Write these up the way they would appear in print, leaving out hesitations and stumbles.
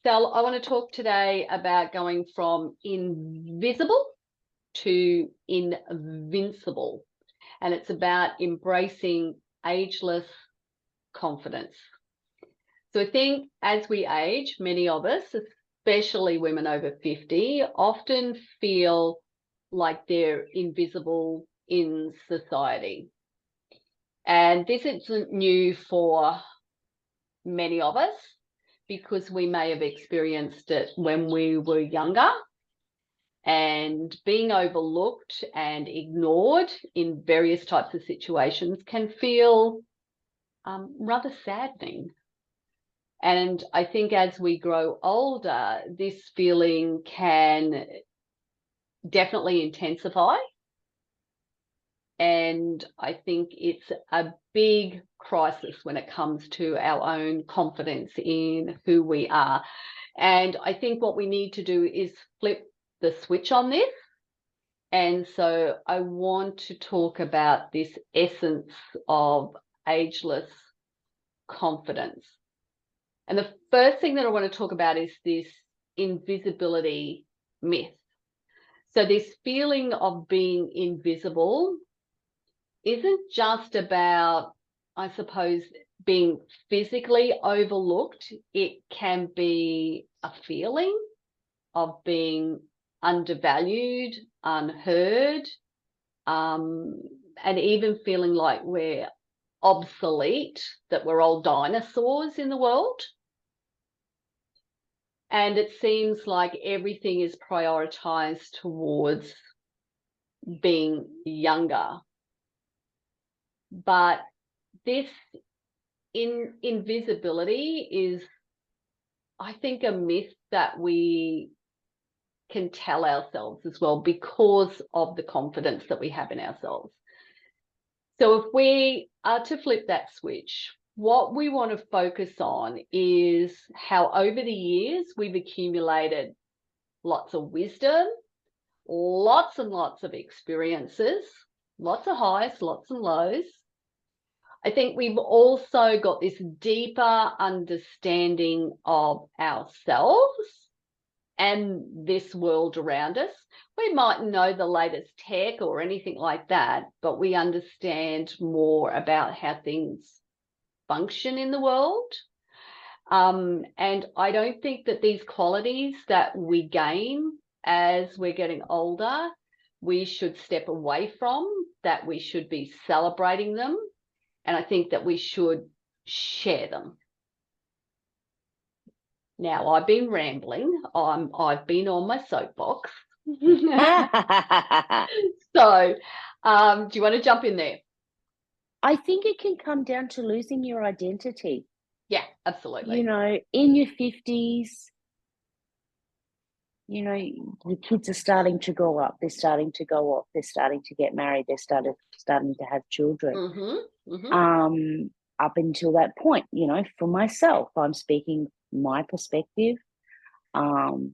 Sal, I want to talk today about going from invisible to invincible. And it's about embracing ageless confidence. So I think as we age, many of us, especially women over 50, often feel like they're invisible in society. And this isn't new for many of us, because we may have experienced it when we were younger, and being overlooked and ignored in various types of situations can feel rather saddening. And I think as we grow older, this feeling can definitely intensify. And I think it's a big crisis when it comes to our own confidence in who we are. And I think what we need to do is flip the switch on this. And so I want to talk about this essence of ageless confidence. And the first thing that I want to talk about is this invisibility myth. So this feeling of being invisible isn't just about, I suppose, being physically overlooked. It can be a feeling of being undervalued, unheard, and even feeling like we're obsolete, that we're old dinosaurs in the world. And it seems like everything is prioritized towards being younger. But this invisibility is, I think, a myth that we can tell ourselves as well, because of the confidence that we have in ourselves. So if we are to flip that switch, what we want to focus on is how over the years we've accumulated lots of wisdom, lots and lots of experiences, lots of highs, lots and lows. I think we've also got this deeper understanding of ourselves and this world around us. We mightn't know the latest tech or anything like that, but we understand more about how things function in the world. And I don't think that these qualities that we gain as we're getting older, we should step away from, that we should be celebrating them. And I think that we should share them. Now, I've been rambling. I've been on my soapbox. So, do you want to jump in there? I think it can come down to losing your identity. Yeah, absolutely. You know, in your 50s, you know, the kids are starting to grow up. They're starting to go off. They're starting to get married. They're starting to have children. Up until that point, you know, for myself, I'm speaking my perspective. You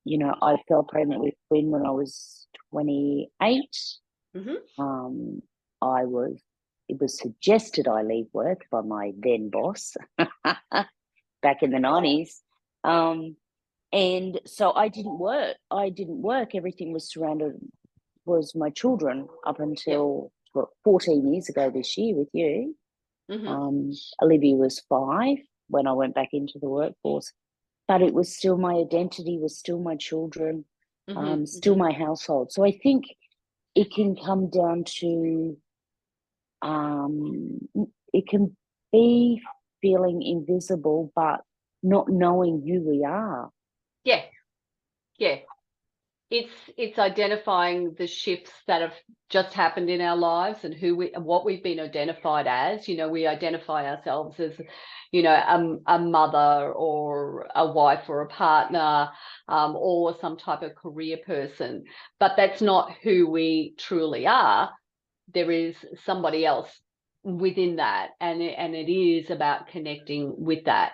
know, I fell pregnant with twin when I was 28. It was suggested I leave work by my then boss back in the 90s. And so I didn't work. Everything was my children up until 14 years ago this year with you. Olivia was 5 when I went back into the workforce, but it was still my identity, was still my children, still my household. So I think it can come down to, it can be feeling invisible, but not knowing who we are. Yeah. It's identifying the shifts that have just happened in our lives and what we've been identified as. You know, we identify ourselves as, you know, a mother or a wife or a partner, or some type of career person, but that's not who we truly are. There is somebody else within that, and it is about connecting with that.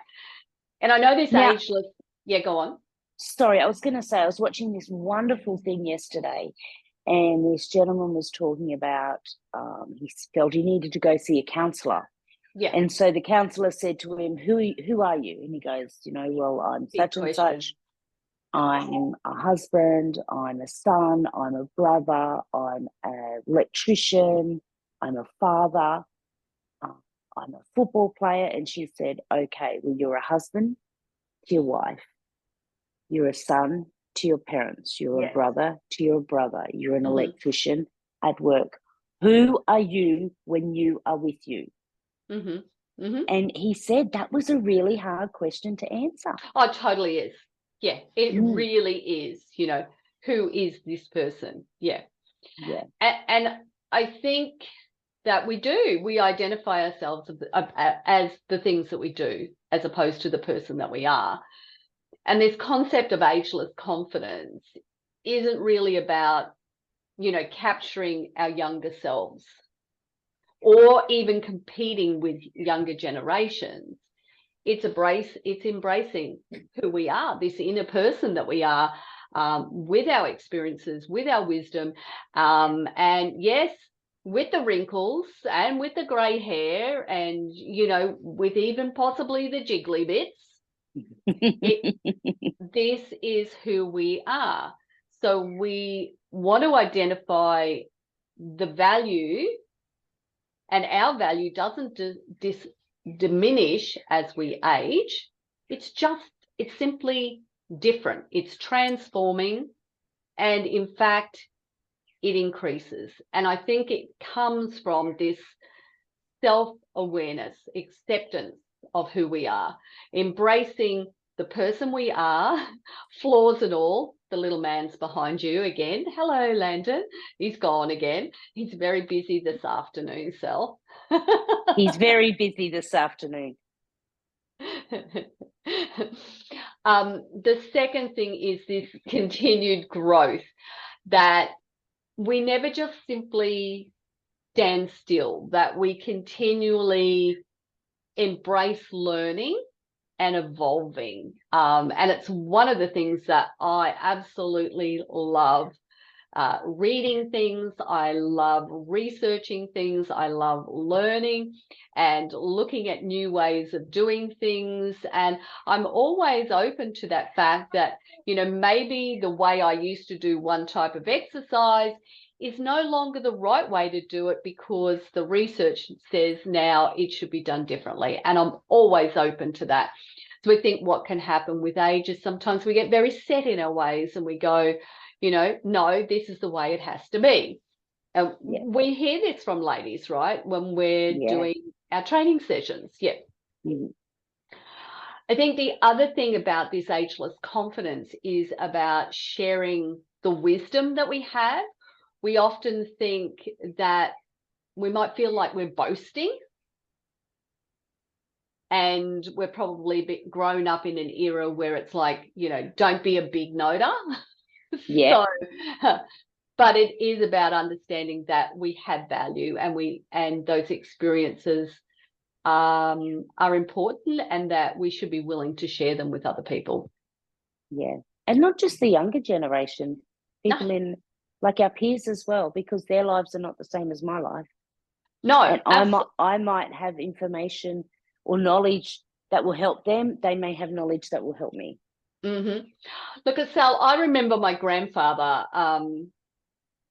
And I know this ageless. Yeah, go on. Sorry, I was going to say, I was watching this wonderful thing yesterday, and this gentleman was talking about he felt he needed to go see a counsellor, Yeah. And so the counselor said to him, who are you? And he goes, well, I'm Big such and question. such. I'm a husband, I'm a son, I'm a brother, I'm an electrician, I'm a father, I'm a football player. And she said, okay, well, you're a husband to your wife, you're a son to your parents, you're a Yes. brother to your brother, you're an Mhm. electrician at work. Who are you when you are with you? Mhm. Mhm. And he said that was a really hard question to answer. Oh, it totally is. Yeah, it Mm. really is. Who is this person? Yeah. Yeah. And I think that we identify ourselves as the things that we do, as opposed to the person that we are. And this concept of ageless confidence isn't really about, capturing our younger selves or even competing with younger generations. It's embracing who we are, this inner person that we are, with our experiences, with our wisdom, and yes, with the wrinkles and with the grey hair, and with even possibly the jiggly bits. This is who we are. So we want to identify the value, and our value doesn't diminish as we age. It's simply different. It's transforming, and in fact, it increases. And I think it comes from this self-awareness, acceptance of who we are, embracing the person we are, flaws and all. The little man's behind you again. Hello, Landon. He's gone again. He's very busy this afternoon, Sel. He's very busy this afternoon. The second thing is this continued growth, that we never just simply stand still, that we continually embrace learning and evolving. And it's one of the things that I absolutely love. Reading things, I love researching things, I love learning and looking at new ways of doing things. And I'm always open to that fact that, maybe the way I used to do one type of exercise is no longer the right way to do it, because the research says now it should be done differently. And I'm always open to that. So we think what can happen with age is sometimes we get very set in our ways and we go, no, this is the way it has to be. And we hear this from ladies, right, when we're doing our training sessions. Yeah. Mm-hmm. I think the other thing about this ageless confidence is about sharing the wisdom that we have. We often think that we might feel like we're boasting, and we're probably grown up in an era where it's like, don't be a big noter. Yeah. So, but it is about understanding that we have value, and those experiences are important, and that we should be willing to share them with other people. Yeah. And not just the younger generation, people in like our peers as well, because their lives are not the same as my life. No. And I might have information or knowledge that will help them. They may have knowledge that will help me. Mm-hmm. Look, Sal, I remember my grandfather,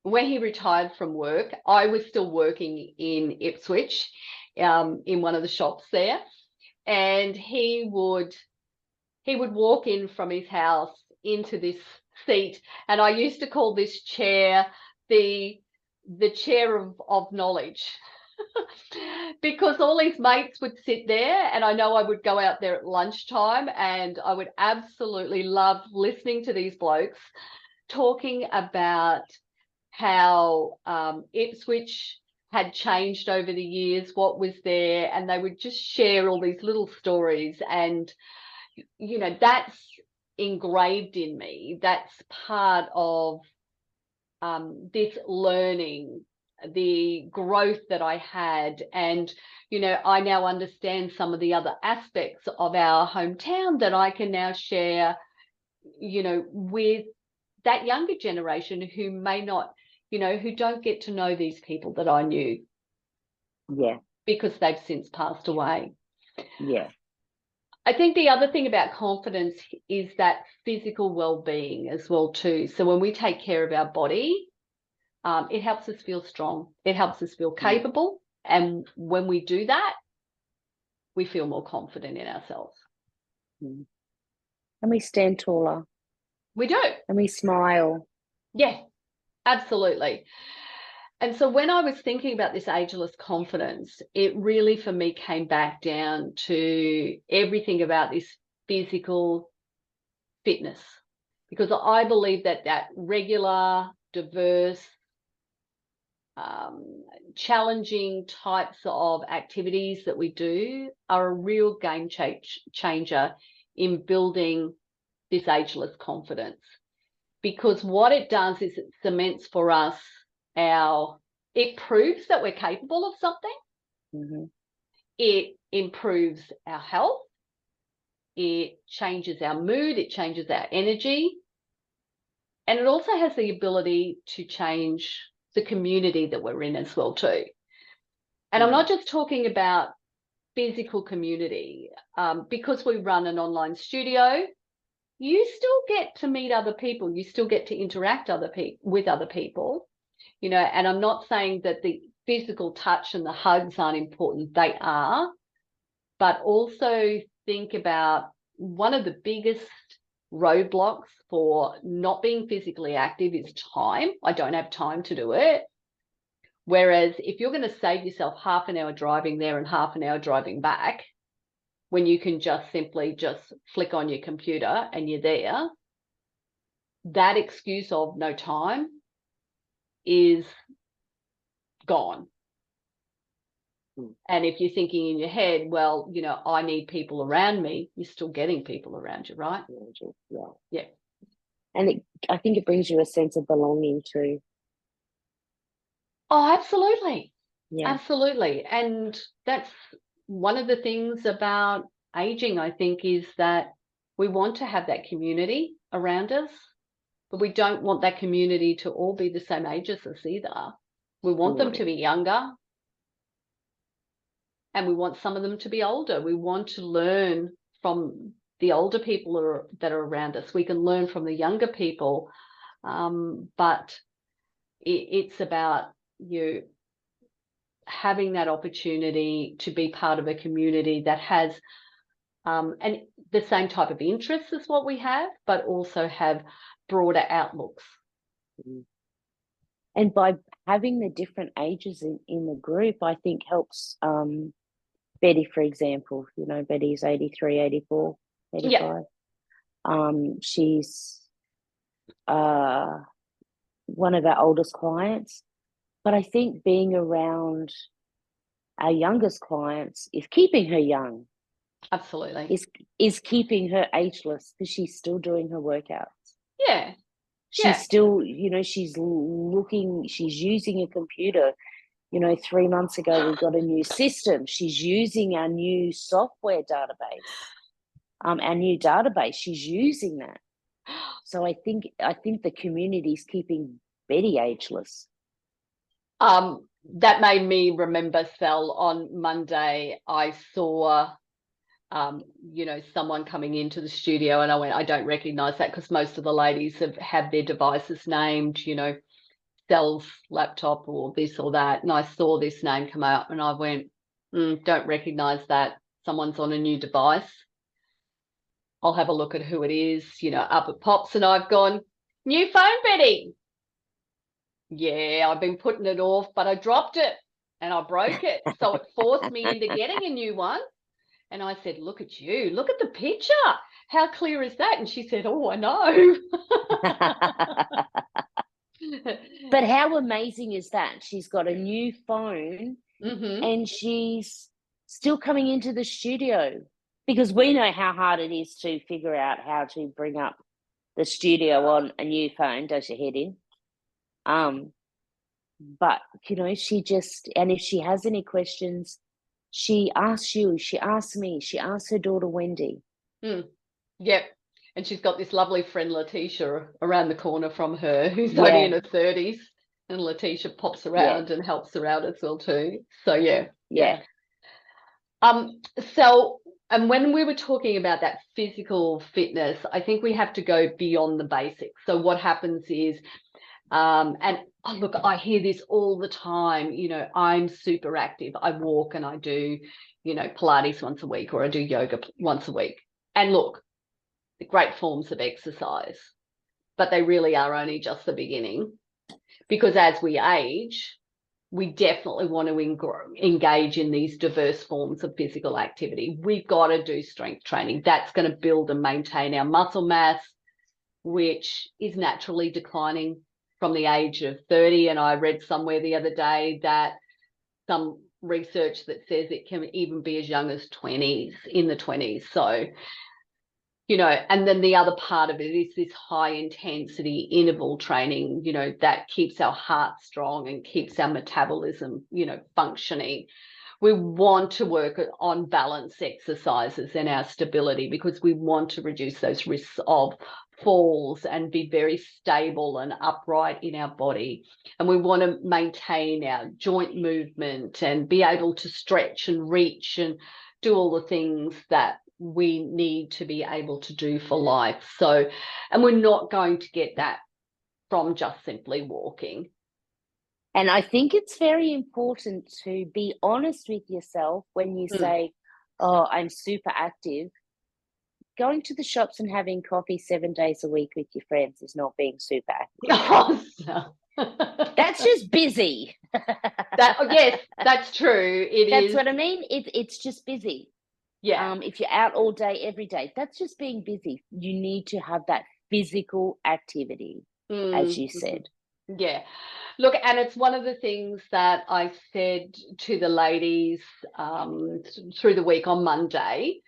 when he retired from work, I was still working in Ipswich, in one of the shops there, and he would walk in from his house into this seat, and I used to call this chair the chair of knowledge. Because all his mates would sit there, and I know I would go out there at lunchtime, and I would absolutely love listening to these blokes talking about how Ipswich had changed over the years, what was there, and they would just share all these little stories. And that's engraved in me. That's part of this learning, the growth that I had. And I now understand some of the other aspects of our hometown that I can now share with that younger generation who may not, who don't get to know these people that I knew. Yeah. because they've since passed away. Yeah. I think the other thing about confidence is that physical well-being as well too. So when we take care of our body, it helps us feel strong. It helps us feel capable. And when we do that, we feel more confident in ourselves. And we stand taller. We do. And we smile. Yeah, absolutely. And so when I was thinking about this ageless confidence, it really for me came back down to everything about this physical fitness, because I believe that regular, diverse, challenging types of activities that we do are a real game changer in building this ageless confidence. Because what it does is it cements for us it proves that we're capable of something. It improves our health. It changes our mood. It changes our energy. And it also has the ability to change the community that we're in as well too. And I'm not just talking about physical community. Because we run an online studio, you still get to meet other people. You still get to interact with other people, you know, and I'm not saying that the physical touch and the hugs aren't important. They are. But also think about one of the biggest roadblocks for not being physically active is time. I don't have time to do it. Whereas if you're going to save yourself half an hour driving there and half an hour driving back, when you can just simply flick on your computer and you're there, that excuse of no time is gone. And if you're thinking in your head, well, you know, I need people around me, you're still getting people around you, right? Yeah. And I think it brings you a sense of belonging too. Oh, absolutely. Yeah. Absolutely. And that's one of the things about aging, I think, is that we want to have that community around us, but we don't want that community to all be the same age as us either. We want them to be younger, and we want some of them to be older. We want to learn from the older people that are around us. We can learn from the younger people, but it's about you having that opportunity to be part of a community that has and the same type of interests as what we have, but also have broader outlooks. And by having the different ages in the group, I think helps Betty, for example. You know, Betty's 83, 84, 85. Yeah. She's one of our oldest clients. But I think being around our youngest clients is keeping her young. Absolutely. Is keeping her ageless because she's still doing her workouts. Yeah. She's still, you know, she's using a computer. You know, 3 months ago, we got a new system. She's using our new software database, our new database. She's using that. So I think the community's keeping Betty ageless. That made me remember, Sel, on Monday, I saw, you know, someone coming into the studio and I went, I don't recognize that because most of the ladies have had their devices named, you know, Sel's laptop or this or that. And I saw this name come out and I went, don't recognize that. Someone's on a new device. I'll have a look at who it is, you know, up it pops and I've gone, new phone, Betty. Yeah, I've been putting it off, but I dropped it and I broke it. So it forced me into getting a new one. And I said, look at you. Look at the picture. How clear is that? And she said, oh, I know. But how amazing is that? She's got a new phone and she's still coming into the studio because we know how hard it is to figure out how to bring up the studio on a new phone. Does your head in? But, you know, and if she has any questions, she asks you, she asks me, she asks her daughter, Wendy. Yep. And she's got this lovely friend, Letitia, around the corner from her, who's only in her 30s. And Letitia pops around and helps her out as well too. So, yeah. So, and when we were talking about that physical fitness, I think we have to go beyond the basics. So what happens is, and oh, look, I hear this all the time, you know, I'm super active. I walk and I do, you know, Pilates once a week, or I do yoga once a week. And look, the great forms of exercise, but they really are only just the beginning, because as we age, we definitely want to engage in these diverse forms of physical activity. We've got to do strength training. That's going to build and maintain our muscle mass, which is naturally declining from the age of 30. And I read somewhere the other day that some research that says it can even be as young as 20s, in the 20s. So, you know, and then the other part of it is this high intensity interval training, you know, that keeps our heart strong and keeps our metabolism, you know, functioning. We want to work on balance exercises and our stability, because we want to reduce those risks of falls and be very stable and upright in our body. And we want to maintain our joint movement and be able to stretch and reach and do all the things that we need to be able to do for life. So, and we're not going to get that from just simply walking. And I think it's very important to be honest with yourself when you say, oh, I'm super active. Going to the shops and having coffee 7 days a week with your friends is not being super active. That's just busy. Yes, that's true. That's what I mean. It's just busy. Yeah. If you're out all day, every day, that's just being busy. You need to have that physical activity, as you said. Yeah. Look, and it's one of the things that I said to the ladies through the week on Monday,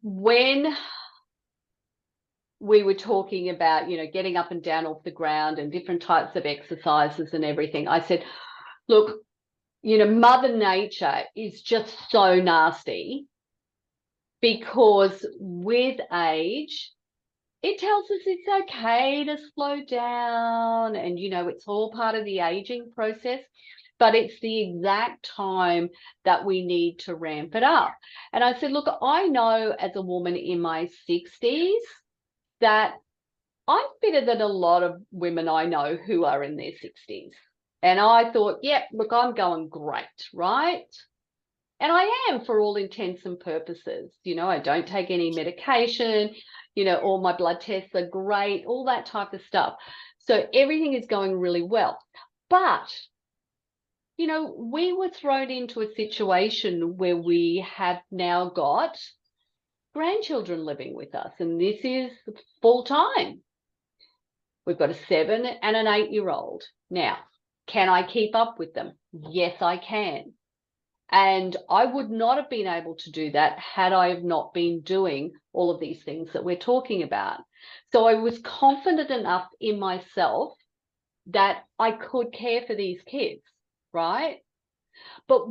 when we were talking about, you know, getting up and down off the ground and different types of exercises and everything. I said, look, you know, Mother Nature is just so nasty, because with age, it tells us it's okay to slow down, and, you know, it's all part of the aging process, but it's the exact time that we need to ramp it up. And I said, look, I know as a woman in my 60s that I'm fitter than a lot of women I know who are in their 60s. And I thought, yeah, look, I'm going great, right? And I am, for all intents and purposes. You know, I don't take any medication, you know, all my blood tests are great, all that type of stuff. So everything is going really well. But, you know, we were thrown into a situation where we have now got grandchildren living with us, and this is full time. We've got a 7 and an 8-year-old. Now, can I keep up with them? Yes, I can. And I would not have been able to do that had I have not been doing all of these things that we're talking about. So I was confident enough in myself that I could care for these kids, right? But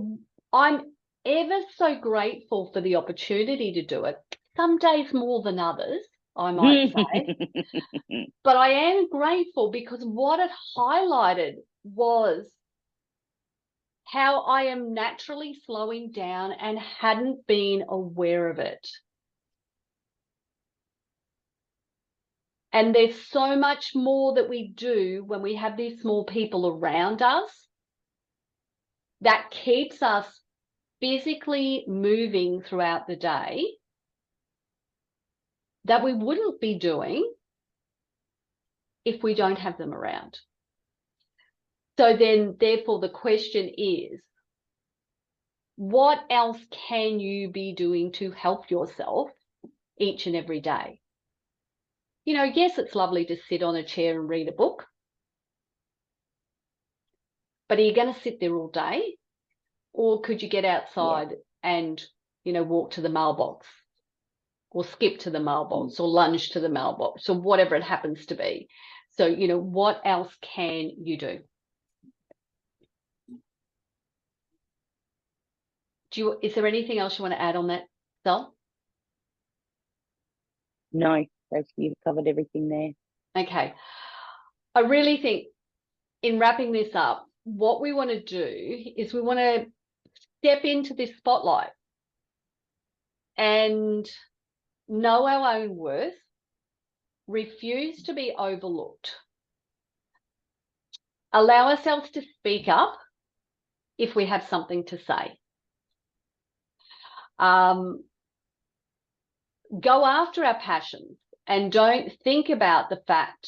I'm ever so grateful for the opportunity to do it. Some days more than others, I might say. But I am grateful, because what it highlighted was how I am naturally slowing down and hadn't been aware of it. And there's so much more that we do when we have these small people around us that keeps us physically moving throughout the day that we wouldn't be doing if we don't have them around. So then, therefore, the question is, what else can you be doing to help yourself each and every day? You know, yes, it's lovely to sit on a chair and read a book, but are you going to sit there all day? Or could you get outside and, you know, walk to the mailbox, or skip to the mailbox, or lunge to the mailbox, or whatever it happens to be? So, you know, what else can you do? Is there anything else you want to add on that, Sal? No, you've covered everything there. Okay. I really think, in wrapping this up, what we want to do is we want to step into this spotlight and know our own worth, refuse to be overlooked, allow ourselves to speak up if we have something to say. Go after our passions and don't think about the fact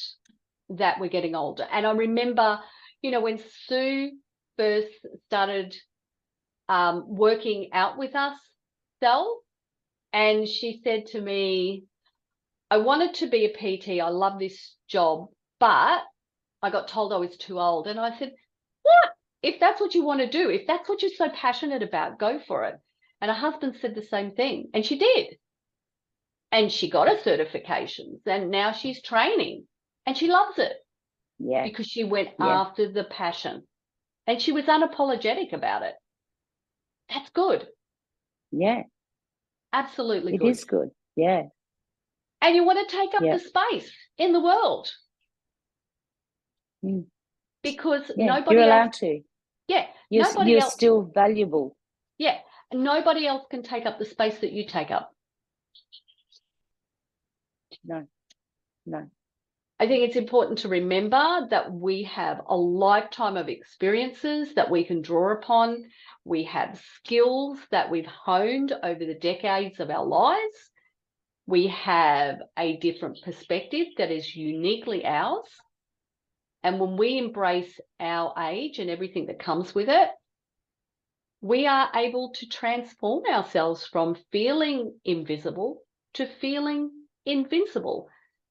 that we're getting older. And I remember, you know, when Sue first started working out with us, Sel, and she said to me, I wanted to be a PT. I love this job, but I got told I was too old. And I said, what? If that's what you want to do, if that's what you're so passionate about, go for it. And her husband said the same thing, and she did. And she got her certifications, and now she's training, and she loves it. Yeah. Because she went after the passion, and she was unapologetic about it. That's good. Yeah. Absolutely good. It is good. Yeah. And you want to take up the space in the world. Because nobody you're allowed else, to. Yeah. You're still valuable. Yeah. Nobody else can take up the space that you take up. No. I think it's important to remember that we have a lifetime of experiences that we can draw upon. We have skills that we've honed over the decades of our lives. We have a different perspective that is uniquely ours. And when we embrace our age and everything that comes with it, we are able to transform ourselves from feeling invisible to feeling invincible.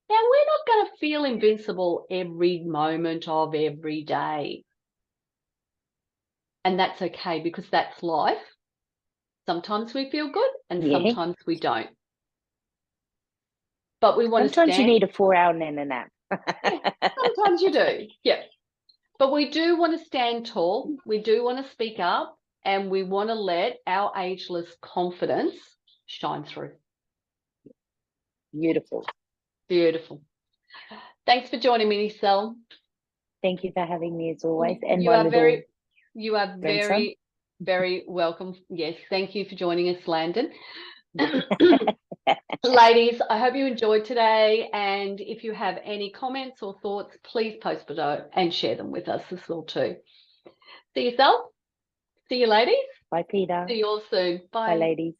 Now, we're not going to feel invincible every moment of every day. And that's okay, because that's life. Sometimes we feel good and sometimes we don't. But we want sometimes to stand. You need a 4-hour nap. Sometimes you do. Yeah. But we do want to stand tall. We do want to speak up, and we want to let our ageless confidence shine through. Beautiful. Beautiful. Thanks for joining me, Sel. Thank you for having me as always. And you are very, very welcome. Yes, thank you for joining us, Landon. Ladies, I hope you enjoyed today, and if you have any comments or thoughts, please post below and share them with us as well too. See you, Sel. See you, ladies. Bye, Peter. See you all soon. Bye. Bye, ladies.